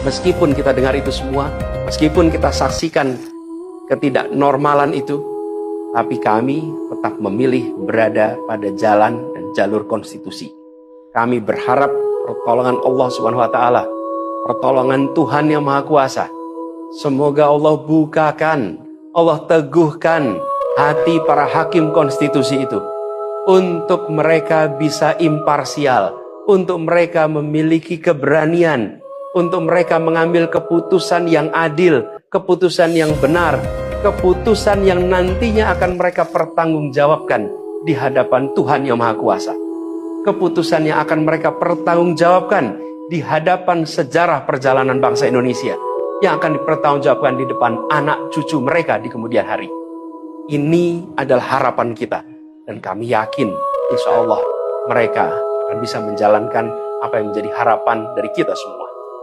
Meskipun kita dengar itu semua, meskipun kita saksikan ketidaknormalan itu, tapi kami tetap memilih berada pada jalan dan jalur konstitusi. Kami berharap pertolongan Allah Subhanahu wa taala, pertolongan Tuhan yang Maha Kuasa. Semoga Allah bukakan, Allah teguhkan hati para hakim konstitusi itu untuk mereka bisa imparsial, untuk mereka memiliki keberanian, untuk mereka mengambil keputusan yang adil, keputusan yang benar, keputusan yang nantinya akan mereka pertanggungjawabkan di hadapan Tuhan yang Maha Kuasa. Keputusan yang akan mereka pertanggungjawabkan di hadapan sejarah perjalanan bangsa Indonesia, yang akan dipertanggungjawabkan di depan anak cucu mereka di kemudian hari. Ini adalah harapan kita, dan kami yakin insya Allah mereka akan bisa menjalankan apa yang menjadi harapan dari kita semua.